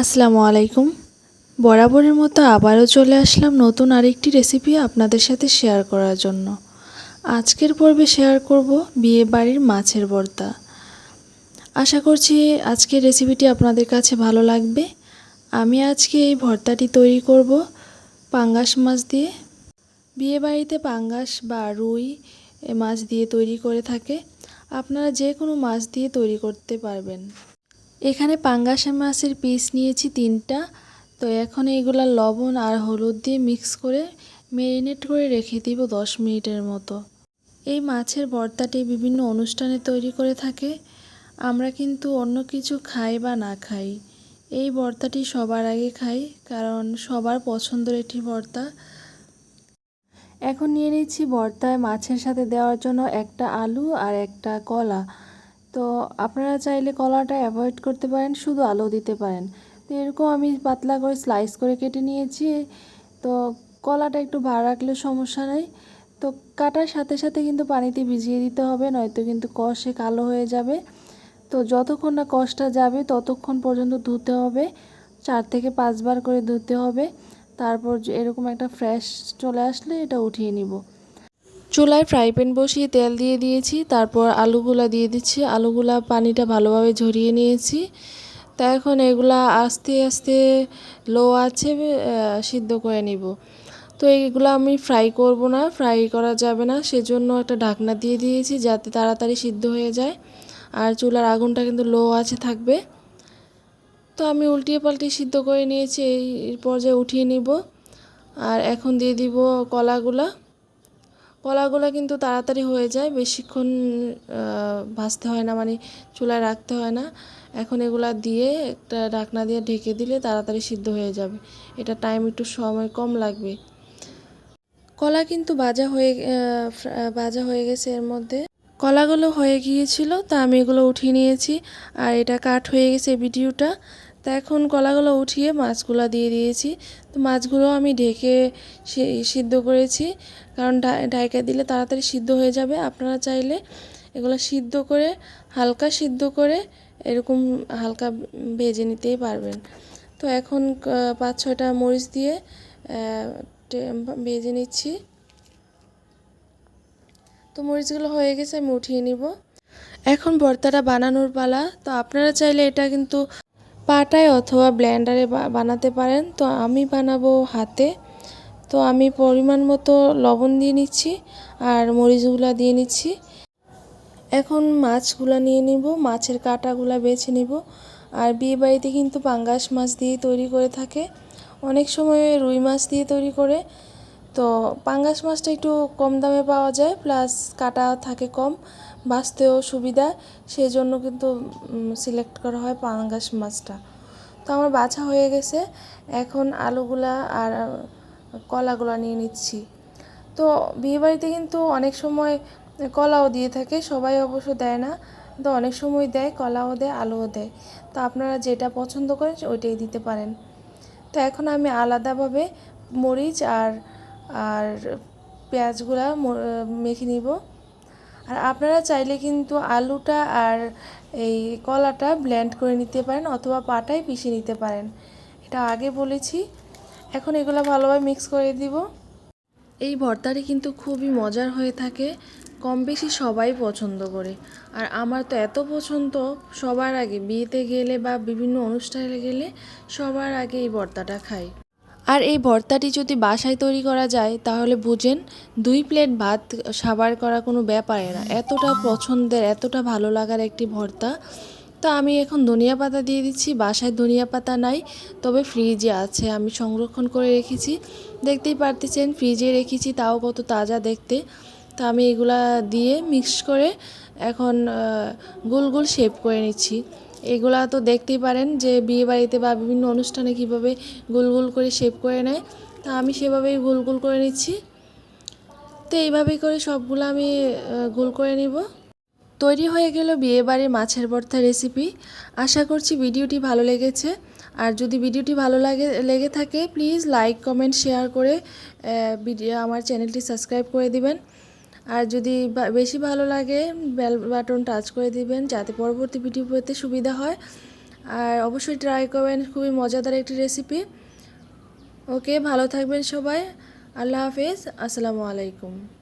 আসসালামু আলাইকুম। বরাবরের মতো আবারও চলে আসলাম নতুন আরেকটি রেসিপি আপনাদের সাথে শেয়ার করার জন্য। আজকের পর্বে শেয়ার করব বিয়েবাড়ির মাছের ভর্তা। আশা করছি আজকের রেসিপিটি আপনাদের কাছে ভালো লাগবে। আমি আজকে এই ভর্তাটি তৈরি করব পাঙ্গাস মাছ দিয়ে। বিয়েবাড়িতে পাঙ্গাস বা রুই মাছ দিয়ে তৈরি করে থাকে। আপনারা যে কোনো মাছ দিয়ে তৈরি করতে পারবেন। এখানে পাঙ্গাস মাছের পিস নিয়েছি 3টা। তো এখন এইগুলা লবণ আর হলুদ দিয়ে মিক্স করে ম্যারিনেট করে রেখে দিব 10 মিনিটের মতো। এই মাছের ভর্তাটি বিভিন্ন অনুষ্ঠানে তৈরি করে থাকে। আমরা কিন্তু অন্য কিছু খাই বা না খাই, এই ভর্তাটি সবার আগে খাই, কারণ সবার পছন্দের একটি ভর্তা। এখন নিয়ে নিচ্ছি ভর্তায় মাছের সাথে দেওয়ার জন্য একটা আলু আর একটা কলা। তো আপনারা চাইলে কলাটা অ্যাভয়েড করতে পারেন, শুধু আলু দিতে পারেন। তো এরকম আমি পাতলা করে স্লাইস করে কেটে নিয়েছি। তো কলাটা একটু ভাড়া রাখলে সমস্যা নেই। তো কাটার সাথে সাথে কিন্তু পানিতে ভিজিয়ে দিতে হবে, নয়তো কিন্তু কষে কালো হয়ে যাবে। তো যতক্ষণ না কষটা যাবে ততক্ষণ পর্যন্ত ধুতে হবে, 4 থেকে 5 বার করে ধুতে হবে। তারপর এরকম একটা ফ্রেশ চলে আসলে এটা উঠিয়ে নিব। চুলায় ফ্রাই প্যান বসিয়ে তেল দিয়ে দিয়েছি, তারপর আলুগুলা দিয়ে দিচ্ছি। আলুগুলা পানিটা ভালোভাবে ঝরিয়ে নিয়েছি। তা এখন এগুলা আস্তে আস্তে লো আছে সিদ্ধ করে নিব। তো এইগুলো আমি ফ্রাই করব না, ফ্রাই করা যাবে না, সেজন্য একটা ঢাকনা দিয়ে দিয়েছি যাতে তাড়াতাড়ি সিদ্ধ হয়ে যায়। আর চুলার আগুনটা কিন্তু লো আছে থাকবে। তো আমি উল্টিয়ে পাল্টিয়ে সিদ্ধ করে নিয়েছি, এই পর্যায়ে উঠিয়ে নিব। আর এখন দিয়ে দিব কলাগুলো কিন্তু তাড়াতাড়ি হয়ে যায়, বেশিক্ষণ ভাজতে হয় না, মানে চুলায় রাখতে হয় না। এখন এগুলা দিয়ে একটা ঢাকনা দিয়ে ঢেকে দিলে তাড়াতাড়ি সিদ্ধ হয়ে যাবে। এটা টাইম একটু সময় কম লাগবে। কলা কিন্তু ভাজা হয়ে গেছে। এর মধ্যে কলাগুলো হয়ে গিয়েছিল, তা আমি এগুলো উঠিয়ে নিয়েছি। আর এটা কাট হয়ে গেছে ভিডিওটা। তা এখন কলাগুলো উঠিয়ে মাছগুলো দিয়ে দিয়েছি। তো মাছগুলো আমি ঢেকে সিদ্ধ করেছি, কারণ ঢাকা দিলে তাড়াতাড়ি সিদ্ধ হয়ে যাবে। আপনারা চাইলে এগুলো সিদ্ধ করে হালকা সিদ্ধ করে এরকম হালকা ভেজে নিতেই পারবেন। তো এখন 5-6টা মরিচ দিয়ে ভেজে নিচ্ছি। তো মরিচগুলো হয়ে গেছে, আমি উঠিয়ে নিব। এখন ভর্তাটা বানানোর পালা। তো আপনারা চাইলে এটা কিন্তু পাটায় অথবা ব্লেন্ডারে বানাতে পারেন। তো আমি বানাবো হাতে। তো আমি পরিমাণ মতো লবণ দিয়ে নিচ্ছি আর মরিচগুলো দিয়ে নিচ্ছি। এখন মাছগুলো নিয়ে নিব, মাছের কাঁটাগুলো বেছে নিব। আর বিয়েবাড়িতে কিন্তু পাঙ্গাস মাছ দিয়ে তৈরি করে থাকে, অনেক সময় রুই মাছ দিয়ে তৈরি করে। তো পাঙ্গাস মাছটা একটু কম দামে পাওয়া যায়, প্লাস কাটা থাকে কম, বাছতেও সুবিধা, সেই জন্য কিন্তু সিলেক্ট করা হয় পাঙ্গাস মাছটা। তো আমার বাছা হয়ে গেছে। এখন আলুগুলা আর কলাগুলা নিয়ে নিচ্ছি। তো বিয়েবাড়িতে কিন্তু অনেক সময় কলাও দিয়ে থাকে, সবাই অবশ্য দেয় না, তো অনেক সময় দেয়, কলাও দেয় আলুও দেয়। তো আপনারা যেটা পছন্দ করেন ওইটাই দিতে পারেন। তো এখন আমি আলাদাভাবে মরিচ আর আর পেঁয়াজগুলা মেখে নিব। আর আপনারা চাইলে কিন্তু আলুটা আর এই কলাটা ব্লেন্ড করে নিতে পারেন অথবা পাটায় পিষে নিতে পারেন, এটা আগে বলেছি। এখন এগুলো ভালোভাবে মিক্স করে দিব। এই ভর্তাটি কিন্তু খুবই মজার হয়ে থাকে, কম বেশি সবাই পছন্দ করে। আর আমার তো এত পছন্দ, সবার আগে বিয়েতে গেলে বা বিভিন্ন অনুষ্ঠানে গেলে সবার আগে এই ভর্তাটা খাই। আর এই ভর্তাটি যদি বাসায় তৈরি করা যায় তাহলে বুঝেন 2 প্লেট ভাত সাবার করা কোনো ব্যাপারে না, এতটা পছন্দের এতটা ভালো লাগার একটি ভর্তা। তো আমি এখন ধনিয়া পাতা দিয়ে দিচ্ছি। বাসায় ধনিয়া পাতা নাই, তবে ফ্রিজে আছে, আমি সংরক্ষণ করে রেখেছি। দেখতেই পারতেছেন ফ্রিজে রেখেছি, তাও কত তাজা দেখতে। তো আমি এগুলা দিয়ে মিক্স করে এখন গোল গোল শেপ করে নিচ্ছি। এগুলা তো দেখতেই পারেন যে বিয়েবাড়িতে বা বিভিন্ন অনুষ্ঠানে কীভাবে গোল গোল করে শেপ করে নেয়, তা আমি সেভাবেই গোল গোল করে নিচ্ছি। তো এইভাবেই করে সবগুলো আমি গোল করে নিব। তৈরি হয়ে গেল বিয়েবাড়ির মাছের ভর্তা রেসিপি। আশা করছি ভিডিওটি ভালো লেগেছে। আর যদি ভিডিওটি ভালো লেগে থাকে প্লিজ লাইক কমেন্ট শেয়ার করে আমার চ্যানেলটি সাবস্ক্রাইব করে দিবেন। আর যদি বেশি ভালো লাগে বেল বাটন টাচ করে দিবেন, যাতে পরবর্তী ভিডিও পেতে সুবিধা হয়। আর অবশ্যই ট্রাই করবেন, খুবই মজাদার একটি রেসিপি। ওকে, ভালো থাকবেন সবাই। আল্লাহ হাফেজ, আসসালামু আলাইকুম।